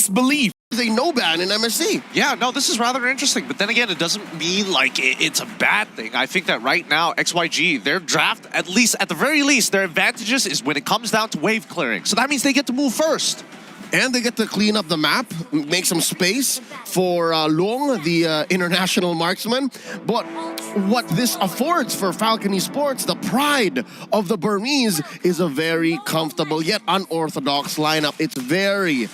disbelief. There's a no ban in MSC. Yeah, no, this is rather interesting. But then again, it doesn't mean like it's a bad thing. I think that right now, XYG, their draft, at the very least, their advantages is when it comes down to wave clearing. So that means they get to move first. And they get to clean up the map, make some space for Long, the international marksman. But what this affords for Falcon Esports, the pride of the Burmese, is a very comfortable yet unorthodox lineup. It's very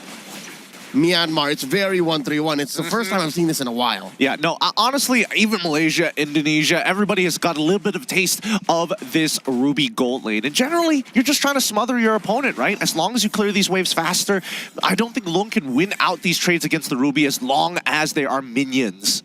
Myanmar. It's very 1-3-1. It's the first time I've seen this in a while. Yeah, no, honestly, even Malaysia, Indonesia, everybody has got a little bit of a taste of this Ruby gold lane. And generally, you're just trying to smother your opponent, right? As long as you clear these waves faster, I don't think Lung can win out these trades against the Ruby as long as they are minions.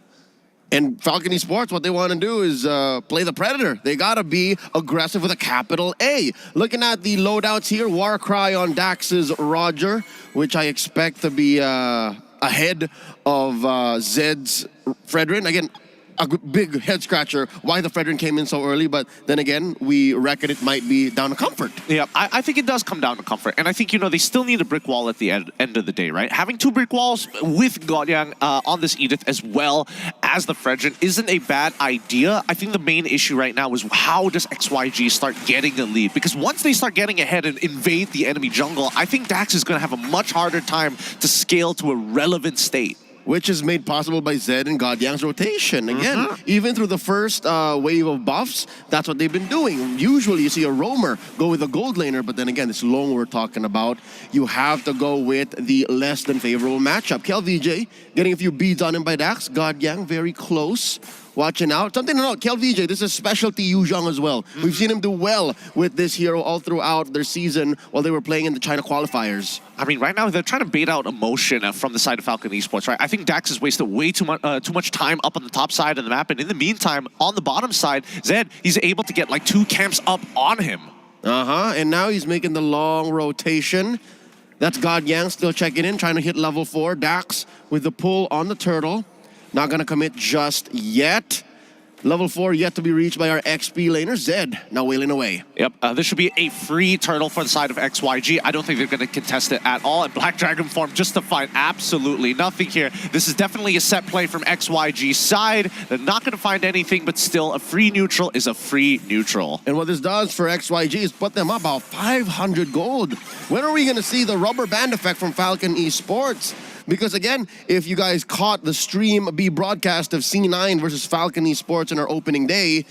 And Falcon Esports, what they want to do is play the Predator. They got to be aggressive with a capital A. Looking at the loadouts here, Warcry on Dax's Roger, which I expect to be ahead of Zed's Fredrin. Again, a big head scratcher why the Fredrin came in so early, but then again, we reckon it might be down to comfort. Yeah, I think it does come down to comfort, and I think, you know, they still need a brick wall at the end of the day, right? Having 2 brick walls with Godyang on this Edith as well as the Fredrin isn't a bad idea. I think the main issue right now is how does XYG start getting a lead? Because once they start getting ahead and invade the enemy jungle, I think Dax is going to have a much harder time to scale to a relevant state. Which is made possible by Zed and Godyang's rotation. Again, even through the first wave of buffs, that's what they've been doing. Usually you see a roamer go with a gold laner, but then again, this Long we're talking about, you have to go with the less than favorable matchup. KelVJ getting a few beads on him by Dax. Godyang very close. Watching out. Something to note, KelVJ, this is specialty Yu Zhong as well. We've seen him do well with this hero all throughout their season while they were playing in the China qualifiers. I mean, right now, they're trying to bait out emotion from the side of Falcon Esports, right? I think Dax has wasted way too much time up on the top side of the map, and in the meantime, on the bottom side, Zed, he's able to get like 2 camps up on him. And now he's making the long rotation. That's Godyang still checking in, trying to hit level 4. Dax with the pull on the turtle. Not going to commit just yet. Level 4 yet to be reached by our XP laner, Zed, now wailing away. Yep, this should be a free turtle for the side of XYG. I don't think they're going to contest it at all. And Black Dragon form just to find absolutely nothing here. This is definitely a set play from XYG's side. They're not going to find anything, but still a free neutral is a free neutral. And what this does for XYG is put them up about 500 gold. When are we going to see the rubber band effect from Falcon Esports? Because again, if you guys caught the stream B broadcast of C9 versus Falcon Esports in our opening day,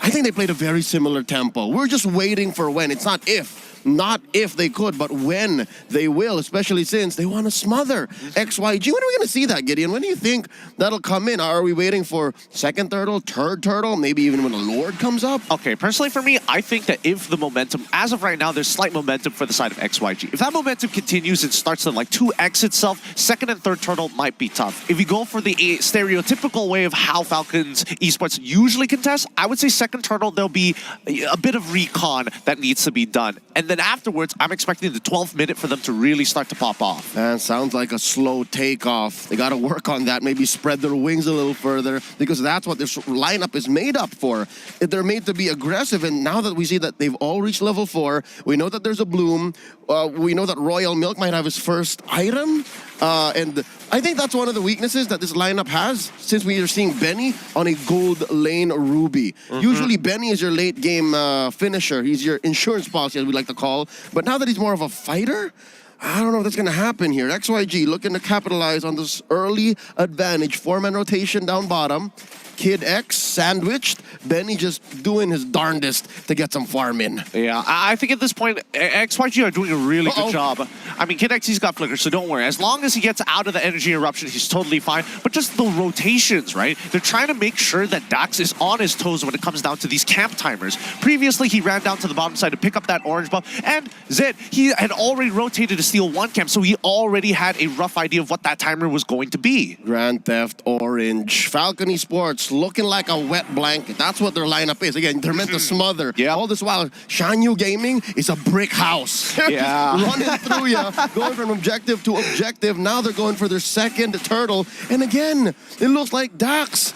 I think they played a very similar tempo. We're just waiting for when. It's not if they could, but when they will, especially since they want to smother XYG. When are we going to see that, Gideon? When do you think that'll come in? Are we waiting for second turtle, third turtle, maybe even when the Lord comes up? Okay, personally for me, I think that if the momentum, as of right now, there's slight momentum for the side of XYG. If that momentum continues and starts to like 2x itself, second and third turtle might be tough. If you go for the stereotypical way of how Falcons Esports usually contest, I would say second turtle, there'll be a bit of recon that needs to be done. And then afterwards, I'm expecting the 12th minute for them to really start to pop off. Man, sounds like a slow takeoff. They got to work on that, maybe spread their wings a little further, because that's what this lineup is made up for. They're made to be aggressive, and now that we see that they've all reached level 4, we know that there's a bloom, we know that Royal Milk might have his first item, and I think that's one of the weaknesses that this lineup has, since we are seeing Benny on a gold lane Ruby. Usually Benny is your late game finisher. He's your insurance policy, as we like to call. But now that he's more of a fighter, I don't know if that's going to happen here. XYG looking to capitalize on this early advantage. 4-man rotation down bottom. Kid X sandwiched. Benny just doing his darndest to get some farm in. Yeah, I think at this point, XYG are doing a really good job. I mean, Kid X, he's got flickers, so don't worry. As long as he gets out of the energy eruption, he's totally fine. But just the rotations, right? They're trying to make sure that Dax is on his toes when it comes down to these camp timers. Previously, he ran down to the bottom side to pick up that orange buff. And Zed, he had already rotated to steal 1 camp, so he already had a rough idea of what that timer was going to be. Grand Theft Orange. Falcon Esports looking like a wet blanket. That's what their lineup is. Again, they're meant to smother. All this while, Shanyu Gaming is a brick house. Yeah. Running through you, going from objective to objective. Now they're going for their second turtle. And again, it looks like Dax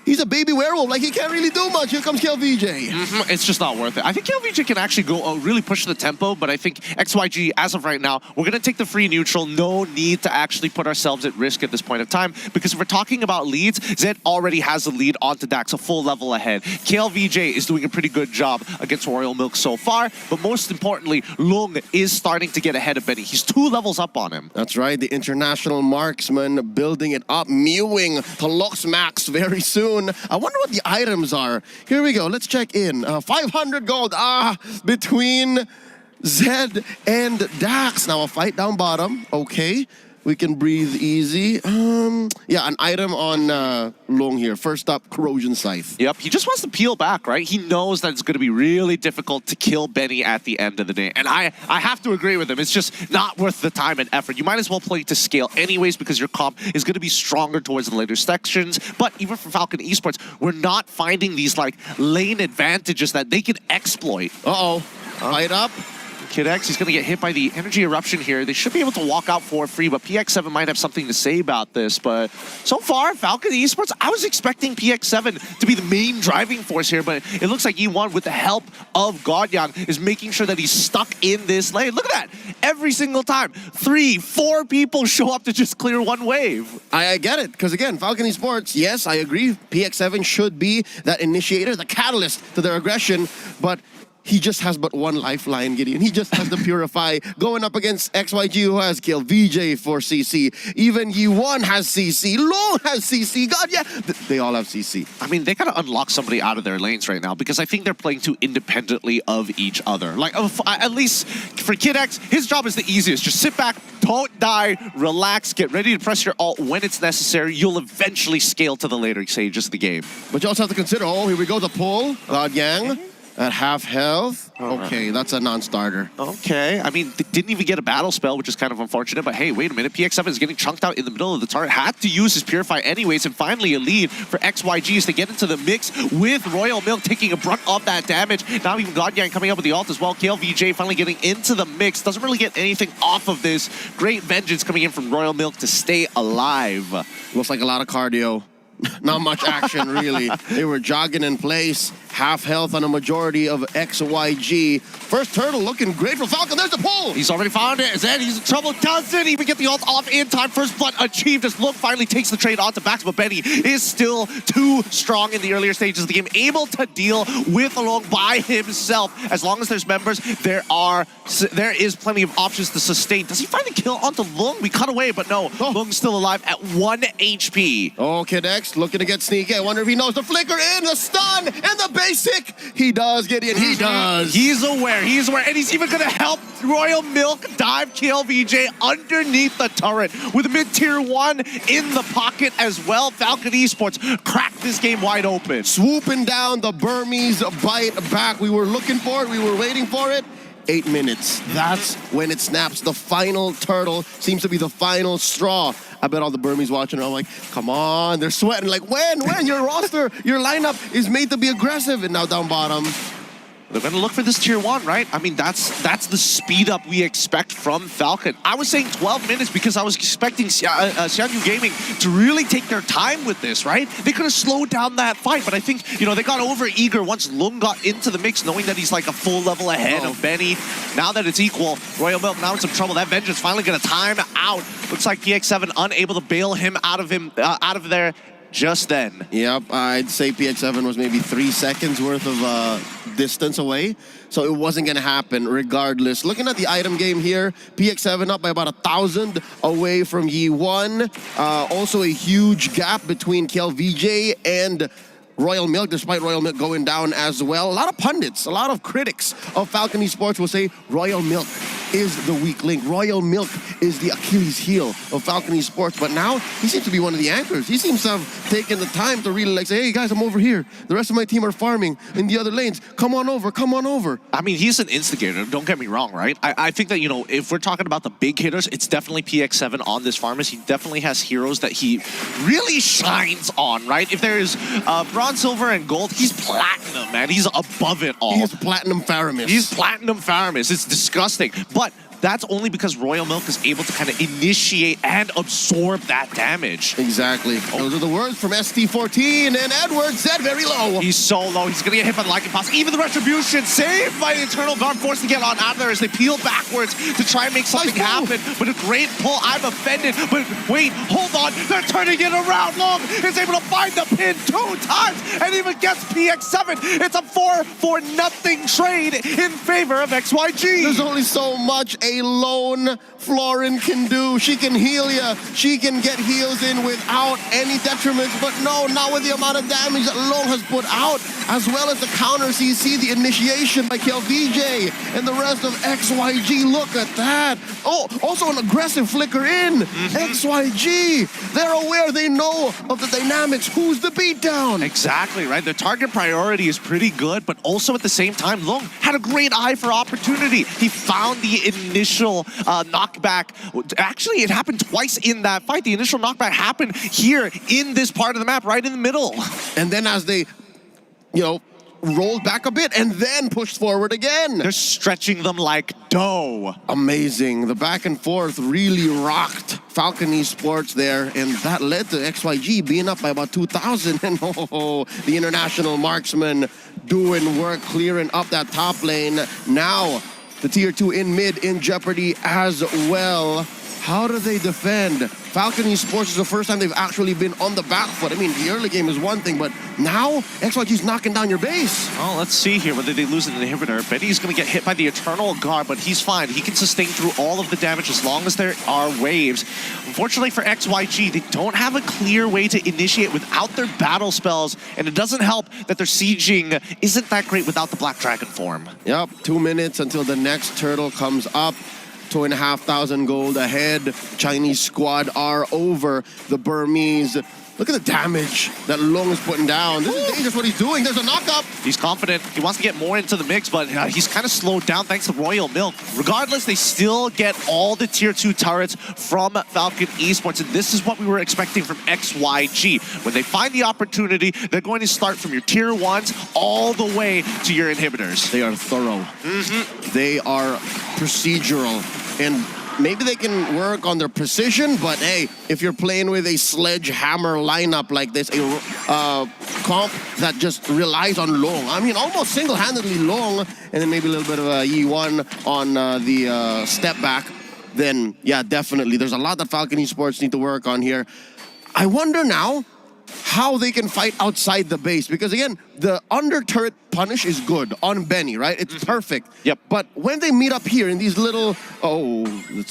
He's a baby werewolf. Like, he can't really do much. Here comes KLVJ. It's just not worth it. I think KLVJ can actually go really push the tempo, but I think XYG, as of right now, we're going to take the free neutral. No need to actually put ourselves at risk at this point of time, because if we're talking about leads, Zed already has the lead onto Dax, a full level ahead. KLVJ is doing a pretty good job against Royal Milk so far, but most importantly, Lung is starting to get ahead of Benny. He's 2 levels up on him. That's right, the international marksman building it up, mewing to Lux Max very soon. I wonder what the items are. Here we go, let's check in. 500 gold, between Zed and Dax. Now a fight down bottom, okay. We can breathe easy. Yeah, an item on Long here. First up, Corrosion Scythe. Yep, he just wants to peel back, right? He knows that it's going to be really difficult to kill Benny at the end of the day. And I have to agree with him. It's just not worth the time and effort. You might as well play to scale anyways, because your comp is going to be stronger towards the later sections. But even for Falcon Esports, we're not finding these like lane advantages that they can exploit. Fight up. Kid X, he's going to get hit by the energy eruption here. They should be able to walk out for free, but PX7 might have something to say about this. But so far, Falcon Esports, I was expecting PX7 to be the main driving force here, but it looks like E1, with the help of Godyang, is making sure that he's stuck in this lane. Look at that. Every single time, 3, 4 people show up to just clear one wave. I get it, because again, Falcon Esports, yes, I agree. PX7 should be that initiator, the catalyst to their aggression, but he just has but one lifeline, Gideon. He just has to purify, going up against XYG, who has killed VJ for CC. Even Yi1 has CC. Long has CC. God, yeah. They all have CC. I mean, they got to unlock somebody out of their lanes right now, because I think they're playing too independently of each other. Like, at least for Kid X, his job is the easiest. Just sit back, don't die, relax, get ready to press your ult when it's necessary. You'll eventually scale to the later stages of the game. But you also have to consider, here we go, the pull. Godyang. At half health? Okay, that's a non-starter. Okay, I mean, they didn't even get a battle spell, which is kind of unfortunate, but hey, wait a minute, PX7 is getting chunked out in the middle of the turret, had to use his Purify anyways, and finally a lead for XYG as they get into the mix with Royal Milk taking a brunt of that damage. Now even Godyang coming up with the ult as well. KLVJ finally getting into the mix, doesn't really get anything off of this. Great vengeance coming in from Royal Milk to stay alive. Looks like a lot of cardio. Not much action, really. They were jogging in place. Half health on a majority of XYG. First turtle looking great for Falcon. There's the pull. He's already found it. Zed, he's in trouble. Doesn't even get the ult off in time. First blood achieved as Look finally takes the trade onto Bax, but Benny is still too strong in the earlier stages of the game, able to deal with Long by himself. As long as there's members, there is plenty of options to sustain. Does he find a kill onto Lung? We cut away, but no. Lung's still alive at 1 HP. Oh, Kid X looking to get sneaky. I wonder if he knows the flicker in, the stun, and the basic. He does, Gideon. He does. He's aware. He's aware. And he's even going to help Royal Milk dive KLVJ underneath the turret with mid-tier 1 in the pocket as well. Falcon Esports cracked this game wide open. Swooping down the Burmese bite back. We were looking for it. We were waiting for it. 8 minutes. That's when it snaps. The final turtle seems to be the final straw. I bet all the Burmese watching are like, come on, they're sweating. Like, when? Your roster, your lineup is made to be aggressive. And now down bottom. They're going to look for this tier 1, right? I mean, that's the speed up we expect from Falcon. I was saying 12 minutes because I was expecting Xyg Gaming to really take their time with this, right? They could have slowed down that fight, but I think, they got over eager once Lung got into the mix, knowing that he's like a full level ahead of Benny. Now that it's equal, Royal Milk now in some trouble. That Vengeance finally going to time out. Looks like PX7 unable to bail him out of there just then. Yep, I'd say PX7 was maybe 3 seconds worth of distance away, so it wasn't going to happen regardless. Looking at the item game here, PX7 up by about 1,000 away from Yi1. Also a huge gap between KLVJ and Royal Milk, despite Royal Milk going down as well. A lot of pundits, a lot of critics of Falcon Esports will say Royal Milk is the weak link. Royal Milk is the Achilles heel of Falcon Esports. But now he seems to be one of the anchors. He seems to have taken the time to really say, hey guys, I'm over here. The rest of my team are farming in the other lanes. Come on over, come on over. I mean, he's an instigator, don't get me wrong, right? I think that, if we're talking about the big hitters, it's definitely PX7 on this farm. He definitely has heroes that he really shines on, right? If there's bronze, silver, and gold, he's platinum, man. He's above it all. He's platinum Faramis. He's platinum Faramis. It's disgusting. But that's only because Royal Milk is able to kind of initiate and absorb that damage. Exactly. Those are the words from ST14, and Edwards said very low. He's so low. He's going to get hit by the Lightning Pass. Even the Retribution saved by the Eternal Guard, forced to get on out of there as they peel backwards to try and make something happen. But a great pull. I'm offended. But wait, hold on. They're turning it around. Long is able to find the pin 2 times and even gets PX7. It's a 4-for-nothing trade in favor of XYG. There's only so much a lone Florin can do. She can heal you. She can get heals in without any detriments. But no, not with the amount of damage that Long has put out, as well as the counter CC, the initiation by KLVJ and the rest of XYG. Look at that. Oh, also an aggressive flicker in. XYG, they're aware, they know of the dynamics. Who's the beatdown? Exactly, right? The target priority is pretty good, but also at the same time, Long had a great eye for opportunity. He found the initial knockback. Actually, it happened twice in that fight. The initial knockback happened here in this part of the map, right in the middle. And then as they, rolled back a bit and then pushed forward again. They're stretching them like dough. Amazing. The back and forth really rocked Falcon Esports there, and that led to XYG being up by about 2,000. And the international marksman doing work, clearing up that top lane. Now, the tier 2 in mid in jeopardy as well. How do they defend? Falcon Esports is the first time they've actually been on the back foot. I mean, the early game is one thing, but now XYG's knocking down your base. Oh, let's see here whether they lose an inhibitor. Betty's going to get hit by the Eternal Guard, but he's fine. He can sustain through all of the damage as long as there are waves. Unfortunately for XYG, they don't have a clear way to initiate without their battle spells, and it doesn't help that their sieging isn't that great without the Black Dragon form. Yep, 2 minutes until the next turtle comes up. 2,500 gold ahead. Chinese squad are over the Burmese. Look at the damage that Long is putting down. This is dangerous what he's doing. There's a knock-up. He's confident. He wants to get more into the mix, but he's kind of slowed down thanks to Royal Milk. Regardless, they still get all the tier 2 turrets from Falcon Esports, and this is what we were expecting from XYG. When they find the opportunity, they're going to start from your tier 1s all the way to your inhibitors. They are thorough. They are procedural, and maybe they can work on their precision, but hey, if you're playing with a sledgehammer lineup like this, a comp that just relies on Long, I mean, almost single-handedly Long, and then maybe a little bit of a E1 on the step back, then yeah, definitely. There's a lot that Falcon Esports need to work on here. I wonder now how they can fight outside the base, because again, the under turret punish is good on Benny, right? It's perfect. Yep. But when they meet up here in these little,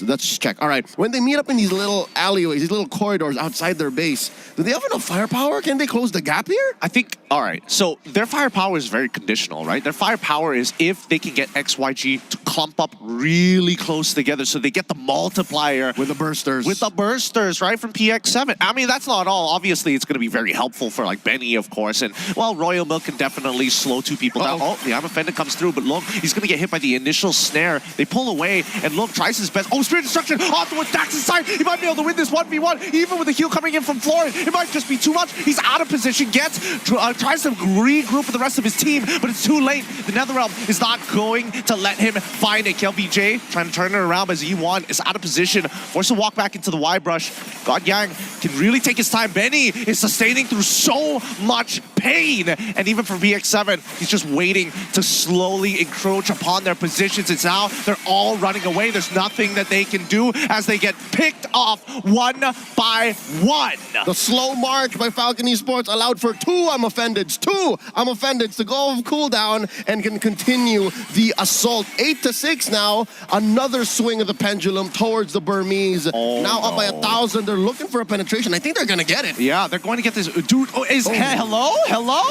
let's check. All right, when they meet up in these little alleyways, these little corridors outside their base, do they have enough firepower? Can they close the gap here? I think, all right, so their firepower is very conditional, right? Their firepower is if they can get XYG to clump up really close together so they get the multiplier. With the bursters. With the bursters, right, from PX7. I mean, that's not all. Obviously, it's going to be very helpful for, like, Benny, of course. And, well, Royal Milk can definitely slow 2 people down. Oh, the I'm offended comes through, but Long, he's going to get hit by the initial snare. They pull away, and Long tries his best. Oh, Spirit Destruction off towards Dax's side. He might be able to win this 1v1, even with the heal coming in from Florin. It might just be too much. He's out of position, tries to regroup with the rest of his team, but it's too late. The Netherrealm is not going to let him find it. KLVJ trying to turn it around as E1 is out of position, forced to walk back into the Y-brush. God Yang can really take his time. Benny is sustaining through so much pain, and even for VX7, he's just waiting to slowly encroach upon their positions. It's now they're all running away. There's nothing that they can do as they get picked off 1 by 1. The slow march by Falcon Esports allowed for 2 I'm offendeds. 2 I'm offendeds to go off cooldown and can continue the assault. 8-6 now. Another swing of the pendulum towards the Burmese. Now up by 1,000. They're looking for a penetration. I think they're going to get it. Yeah, they're going to get this. Dude, hello?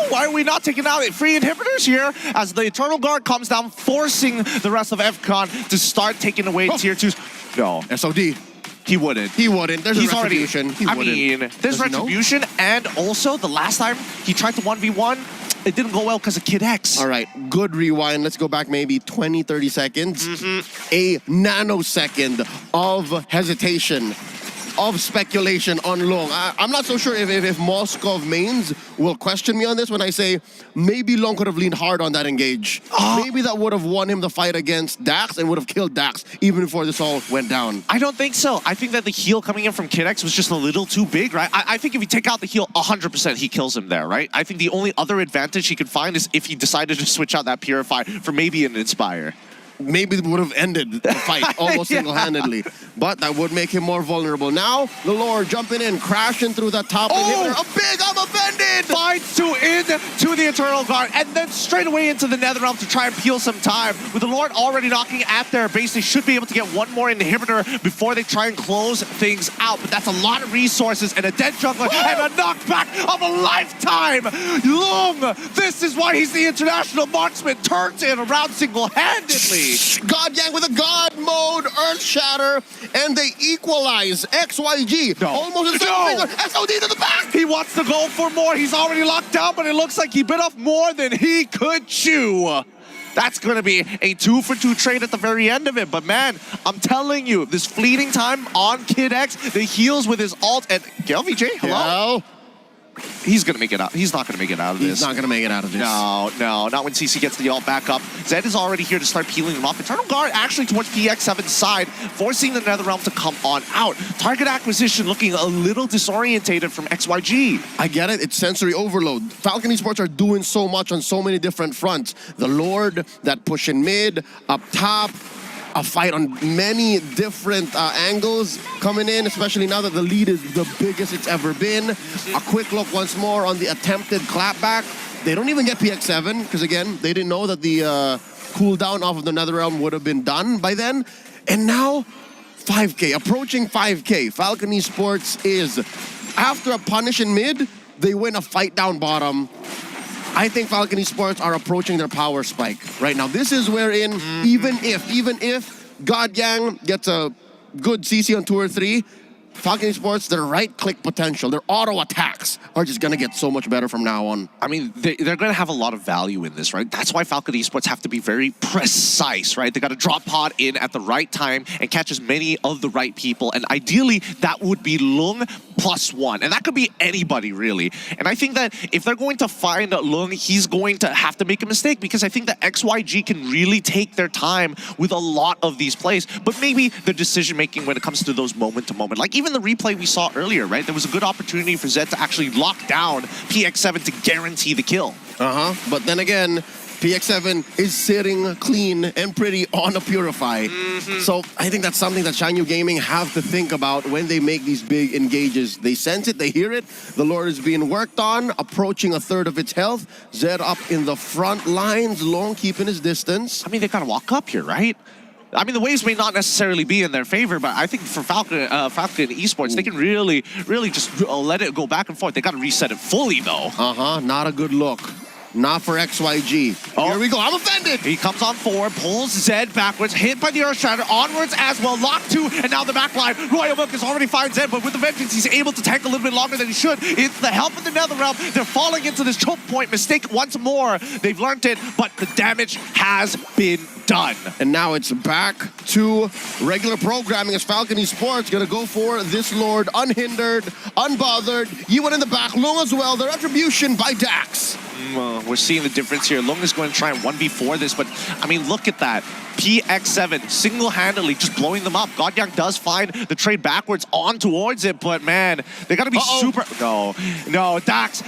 Why are we not taking out free inhibitors here as the Eternal Guard comes down, forcing the rest of FCON to start taking away tier 2s? No. SOD. He wouldn't. He wouldn't. There's He's a retribution. I mean, there's retribution, and also the last time he tried to 1v1, it didn't go well because of Kid X. All right, good rewind. Let's go back maybe 20, 30 seconds. A nanosecond of hesitation. of speculation on Long. I'm not so sure if Moskov mains will question me on this when I say maybe Long could have leaned hard on that engage. Maybe that would have won him the fight against Dax and would have killed Dax even before this all went down. I don't think so. I think that the heal coming in from Kid X was just a little too big, right? I think if you take out the heal, 100% he kills him there, right? I think the only other advantage he could find is if he decided to switch out that Purify for maybe an Inspire. Maybe it would have ended the fight almost single-handedly. But that would make him more vulnerable. Now, the Lord jumping in, crashing through that top inhibitor. A big, I'm offended! Finds to the Eternal Guard, and then straight away into the Netherrealm to try and peel some time. With the Lord already knocking at their base, they should be able to get one more inhibitor before they try and close things out. But that's a lot of resources and a dead jungler and a knockback of a lifetime! Long! This is why he's the international marksman, turns it around single-handedly. God Yang with a God mode, Earth Shatter, and they equalize. Xyg, almost a finger, SOD to the back! He wants to go for more. He's already locked down, but it looks like he bit off more than he could chew. That's going to be a 2-for-2 trade at the very end of it. But man, I'm telling you, this fleeting time on Kid X, the heals with his ult, and VJ, hello? He's going to make it out. He's not going to make it out of this. He's not going to make it out of this. No, not when CC gets the ult back up. Zed is already here to start peeling them off. Eternal Guard actually towards PX7's side, forcing the Netherrealm to come on out. Target acquisition looking a little disorientated from XYG. I get it. It's sensory overload. Falcon Esports are doing so much on so many different fronts. The Lord, that push in mid, up top, a fight on many different angles coming in, especially now that the lead is the biggest it's ever been. A quick look once more on the attempted clapback. They don't even get PX7, because again, they didn't know that the cooldown off of the Netherrealm would have been done by then. And now, 5K, approaching 5K. Falcon Esports is, after a punish in mid, they win a fight down bottom. I think Falcon Esports are approaching their power spike right now. This is wherein, even if God Yang gets a good CC on 2 or 3, Falcon Esports, their right-click potential, their auto attacks are just going to get so much better from now on. I mean, they're going to have a lot of value in this, right? That's why Falcon Esports have to be very precise, right? They got to drop pod in at the right time and catch as many of the right people. And ideally, that would be Lung +1. And that could be anybody, really. And I think that if they're going to find Lung, he's going to have to make a mistake, because I think that XYG can really take their time with a lot of these plays. But maybe the decision-making when it comes to those moment-to-moment, like even the replay we saw earlier, right? There was a good opportunity for Zed to actually lock down PX7 to guarantee the kill. But then again, PX7 is sitting clean and pretty on a Purify. So I think that's something that Xyg Gaming have to think about when they make these big engages. They sense it, they hear it. The Lord is being worked on, approaching a third of its health. Zed up in the front lines, Long keeping his distance. I mean, they gotta walk up here, right? I mean, the waves may not necessarily be in their favor, but I think for Falcon Esports, they can really just let it go back and forth. They got to reset it fully, though. Not a good look. Not for XYG. Here we go. I'm offended. He comes on forward, pulls Zed backwards, hit by the Earth Shatter, onwards as well, locked 2, and now the back line. Royal Milk has already found Zed, but with the Vengeance, he's able to tank a little bit longer than he should. It's the help of the Netherrealm. They're falling into this choke point mistake once more. They've learned it, but the damage has been done. And now it's back to regular programming as Falcon Esports gonna go for this Lord unhindered, unbothered. Yiwen in the back, Lung as well. Their retribution by Dax. We're seeing the difference here. Lung is going to try and 1v4 this, but I mean, look at that. PX7 single-handedly just blowing them up. Godyang does find the trade backwards on towards it, but man, they gotta be super... No, Dax,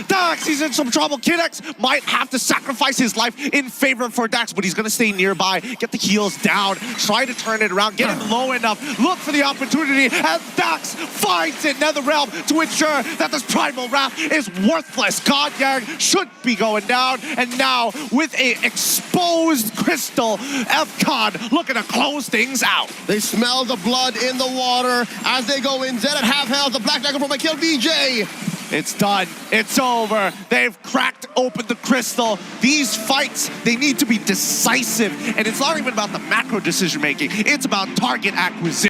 he's in some trouble. Kid X might have to sacrifice his life in favor for Dax, but he's gonna stay nearby, get the heals down, try to turn it around, get him low enough, look for the opportunity, and Dax finds it, Netherrealm, to ensure that this Primal Wrath is worthless. Godyang should be going down, and now with a exposed crystal, FCON looking to close things out. They smell the blood in the water as they go in. Zed at half health. The Black Dagger from my kill VJ. It's done. It's over. They've cracked open the crystal. These fights, they need to be decisive. And it's not even about the macro decision making. It's about target acquisition.